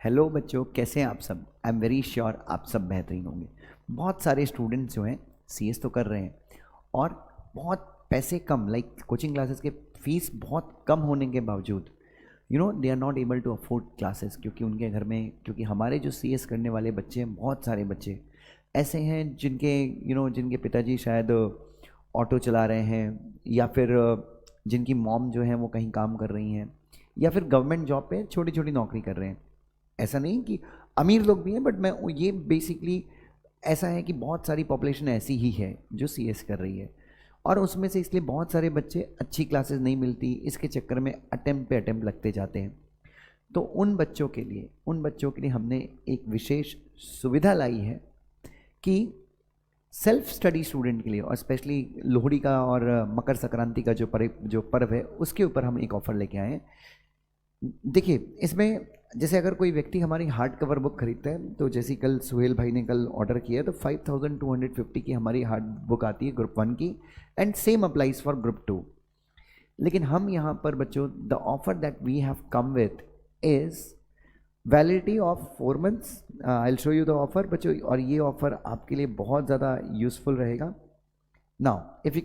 Hello बच्चों, कैसे हैं आप सब। आई एम वेरी श्योर आप सब बेहतरीन होंगे। बहुत सारे स्टूडेंट्स जो हैं सीएस तो कर रहे हैं और बहुत पैसे कम, लाइक कोचिंग क्लासेस के फीस बहुत कम होने के बावजूद they are not able to afford classes, क्योंकि उनके घर में, क्योंकि हमारे जो सीएस करने वाले बच्चे हैं, बहुत सारे बच्चे ऐसे हैं जिनके जिनके पिताजी शायद ऑटो चला रहे हैं, या फिर जिनकी मॉम जो है वो कहीं काम कर रही हैं, या फिर गवर्नमेंट जॉब पे छोटी छोटी नौकरी कर रहे हैं। ऐसा नहीं कि अमीर लोग भी हैं, बट मैं ये बेसिकली ऐसा है कि बहुत सारी पॉपुलेशन ऐसी ही है जो सीएस कर रही है, और उसमें से इसलिए बहुत सारे बच्चे अच्छी क्लासेस नहीं मिलती, इसके चक्कर में अटेम्प्ट पे अटेम्प्ट लगते जाते हैं। तो उन बच्चों के लिए हमने एक विशेष सुविधा लाई है कि सेल्फ स्टडी स्टूडेंट के लिए, और स्पेशली लोहड़ी का और मकर संक्रांति का जो पर्व है, उसके ऊपर हम एक ऑफ़र लेके आए हैं। देखिए, इसमें जैसे अगर कोई व्यक्ति हमारी हार्ड कवर बुक खरीदता है, तो जैसे कल सुहेल भाई ने कल ऑर्डर किया तो 5250 की हमारी हार्ड बुक आती है ग्रुप 1 की, and same applies for group 2। लेकिन हम यहाँ पर बच्चों, the offer that we have come with is validity of 4 months. I will show you the offer बच्चों, और ये ऑफर आपके लिए बहुत ज़्यादा यूजफुल रहेगा। Now if you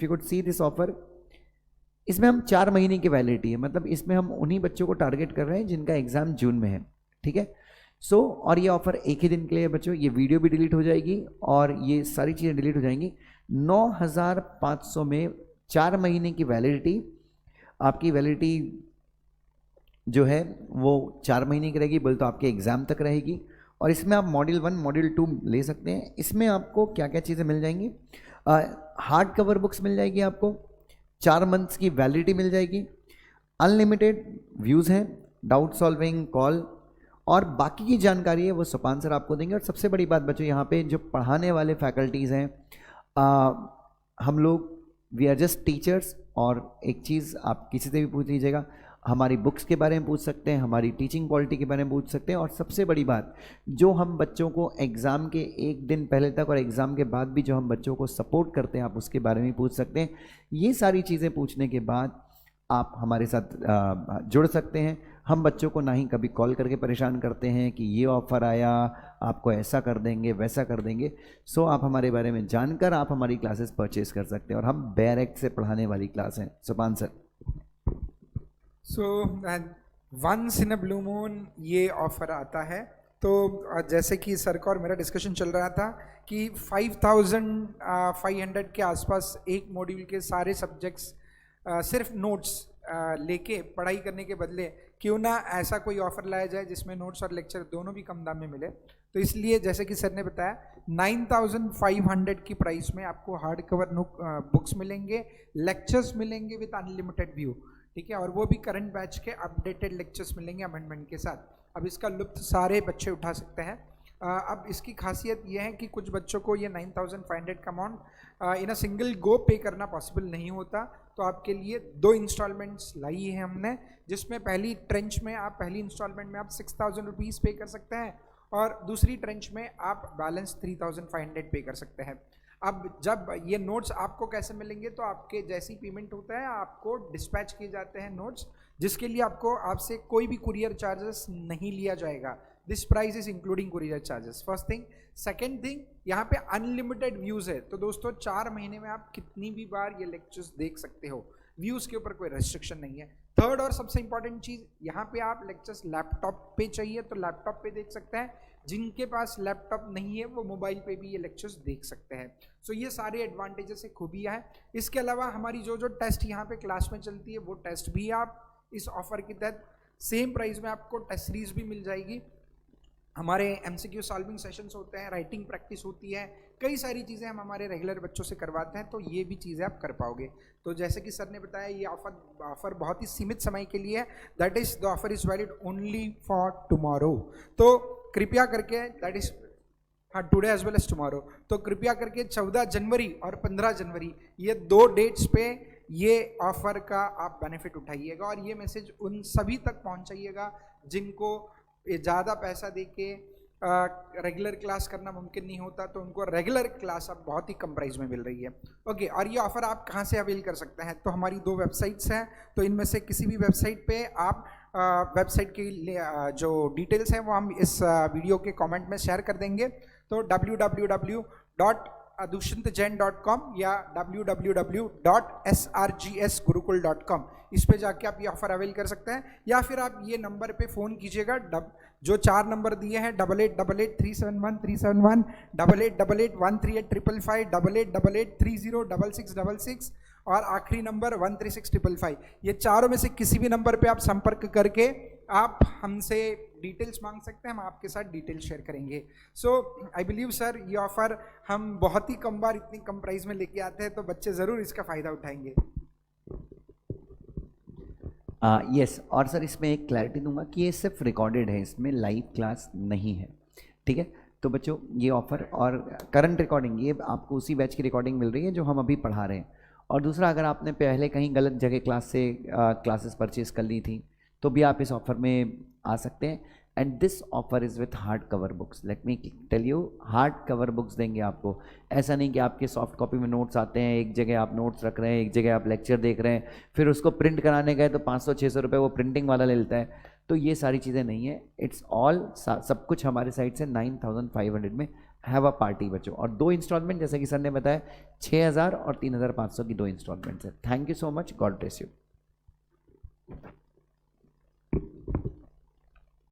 could see this offer, इसमें हम 4 महीने की वैलिडिटी है, मतलब इसमें हम उन्हीं बच्चों को टारगेट कर रहे हैं जिनका एग्जाम जून में है, ठीक है। सो और ये ऑफर एक ही दिन के लिए है बच्चों। ये वीडियो भी डिलीट हो जाएगी और ये सारी चीज़ें डिलीट हो जाएंगी। 9500 में 4 महीने की वैलिडिटी, आपकी वैलिडिटी जो है वो 4 महीने की रहेगी, बोल तो आपके एग्जाम तक रहेगी। और इसमें आप मॉड्यूल 1 मॉड्यूल 2 ले सकते हैं। इसमें आपको क्या क्या चीज़ें मिल जाएंगी, हार्ड कवर बुक्स मिल जाएगी आपको, 4 मंथ्स की वैलिडिटी मिल जाएगी, अनलिमिटेड व्यूज़ हैं, डाउट सॉल्विंग कॉल, और बाकी की जानकारी है वो सुपान सर आपको देंगे। और सबसे बड़ी बात बच्चों, यहाँ पे जो पढ़ाने वाले फैकल्टीज़ हैं, हम लोग वी आर जस्ट टीचर्स। और एक चीज़ आप किसी से भी पूछ लीजिएगा, हमारी बुक्स के बारे में पूछ सकते हैं, हमारी टीचिंग क्वालिटी के बारे में पूछ सकते हैं, और सबसे बड़ी बात, जो हम बच्चों को एग्ज़ाम के एक दिन पहले तक और एग्ज़ाम के बाद भी जो हम बच्चों को सपोर्ट करते हैं, आप उसके बारे में पूछ सकते हैं। ये सारी चीज़ें पूछने के बाद आप हमारे साथ जुड़ सकते हैं। हम बच्चों को ना ही कभी कॉल करके परेशान करते हैं कि ये ऑफ़र आया, आपको ऐसा कर देंगे, वैसा कर देंगे। सो आप हमारे बारे में जानकर आप हमारी क्लासेस परचेज कर सकते हैं, और हम डायरेक्ट से पढ़ाने वाली क्लास हैं। Supan sir. So once in a blue moon ये ऑफर आता है। तो जैसे कि सर का और मेरा डिस्कशन चल रहा था कि 5500 के आसपास एक मॉड्यूल के सारे सब्जेक्ट्स सिर्फ नोट्स लेके पढ़ाई करने के बदले क्यों ना ऐसा कोई ऑफर लाया जाए जिसमें नोट्स और लेक्चर दोनों भी कम दाम में मिले। तो इसलिए जैसे कि सर ने बताया, 9500 की प्राइस में आपको हार्ड कवर बुक्स मिलेंगे, लेक्चर्स मिलेंगे विद अनलिमिटेड व्यू, ठीक है, और वो भी करंट बैच के अपडेटेड लेक्चर्स मिलेंगे अमेंडमेंट के साथ। अब इसका लुत्फ सारे बच्चे उठा सकते हैं। अब इसकी खासियत यह है कि कुछ बच्चों को ये 9500 का amount in a single go पे करना पॉसिबल नहीं होता, तो आपके लिए 2 इंस्टॉलमेंट्स लाई है हमने, जिसमें पहली इंस्टॉलमेंट में आप 6000 रुपीज़ पे कर सकते हैं, और दूसरी ट्रेंच में आप बैलेंस 3500 पे कर सकते हैं। अब जब ये नोट्स आपको कैसे मिलेंगे, तो आपके जैसी पेमेंट होता है आपको डिस्पैच किए जाते हैं नोट्स, जिसके लिए आपसे कोई भी कुरियर चार्जेस नहीं लिया जाएगा। This price is including courier charges, first thing. Second thing, यहाँ पे अनलिमिटेड व्यूज़ है, तो दोस्तों 4 महीने में आप कितनी भी बार ये लेक्चर्स देख सकते हो, व्यूज़ के ऊपर कोई रेस्ट्रिक्शन नहीं है। थर्ड और सबसे इंपॉर्टेंट चीज़, यहाँ पे आप लेक्चर्स लैपटॉप पे चाहिए तो लैपटॉप पे देख सकते हैं, जिनके पास लैपटॉप नहीं है वो मोबाइल पे भी ये लेक्चर्स देख सकते हैं। सो ये सारे एडवांटेजेस से खूबियाँ हैं। इसके अलावा हमारी जो टेस्ट यहाँ पे क्लास में चलती है, वो टेस्ट भी आप इस ऑफर के तहत सेम प्राइस में आपको टेस्ट सीरीज भी मिल जाएगी। हमारे MCQ सॉल्विंग सेशंस होते हैं, राइटिंग प्रैक्टिस होती है, कई सारी चीज़ें हम हमारे रेगुलर बच्चों से करवाते हैं, तो ये भी चीज़ें आप कर पाओगे। तो जैसे कि सर ने बताया, ये ऑफर बहुत ही सीमित समय के लिए है, that is the offer is valid only for tomorrow. तो कृपया करके, that is today as well as tomorrow, तो कृपया करके 14 जनवरी और 15 जनवरी ये 2 डेट्स पे ये ऑफर का आप बेनिफिट उठाइएगा, और ये मैसेज उन सभी तक पहुंचाइएगा जिनको ज़्यादा पैसा देके रेगुलर क्लास करना मुमकिन नहीं होता, तो उनको रेगुलर क्लास अब बहुत ही कम प्राइस में मिल रही है। ओके, और ये ऑफ़र आप कहाँ से अवेल कर सकते हैं, तो हमारी 2 वेबसाइट्स हैं, तो इनमें से किसी भी वेबसाइट पे आप वेबसाइट की जो डिटेल्स हैं वो हम इस वीडियो के कमेंट में शेयर कर देंगे। तो www.dushantjain.com या www.srgsgurukul.com इस पे जाके आप ये ऑफर अवेल कर सकते हैं, या फिर आप ये नंबर पे फ़ोन कीजिएगा, जो 4 नंबर दिए हैं 8888371371, 8888138555, 8888306666 और आखिरी नंबर 136555। ये चारों में से किसी भी नंबर पे आप संपर्क करके आप हमसे डिटेल्स मांग सकते हैं, हम आपके साथ डिटेल्स शेयर करेंगे। सो आई बिलीव सर ये ऑफ़र हम बहुत ही कम बार इतनी कम प्राइस में लेके आते हैं, तो बच्चे ज़रूर इसका फ़ायदा उठाएंगे। यस, और सर इसमें एक क्लैरिटी दूंगा कि ये सिर्फ रिकॉर्डेड है, इसमें लाइव क्लास नहीं है, ठीक है। तो बच्चों ये ऑफ़र और करंट रिकॉर्डिंग, ये आपको उसी बैच की रिकॉर्डिंग मिल रही है जो हम अभी पढ़ा रहे हैं। और दूसरा, अगर आपने पहले कहीं गलत जगह क्लासेस परचेज कर ली थी तो भी आप इस ऑफ़र में आ सकते हैं। And this offer is with hard cover books. Let me tell you, hard cover books देंगे आपको। ऐसा नहीं कि आपके सॉफ्ट कॉपी में नोट्स आते हैं, एक जगह आप नोट्स रख रहे हैं, एक जगह आप लेक्चर देख रहे हैं, फिर उसको प्रिंट कराने गए तो 500-600 रुपये वो प्रिंटिंग वाला ले लेता है। तो ये सारी चीज़ें नहीं है, इट्स ऑल सब कुछ हमारे साइड से 9500 में हैव अ पार्टी बच्चों। और 2 इंस्टॉलमेंट, जैसे कि सर ने बताया, 6000 और 3500 की 2 इंस्टॉलमेंट्स है। Thank you so much, God bless you.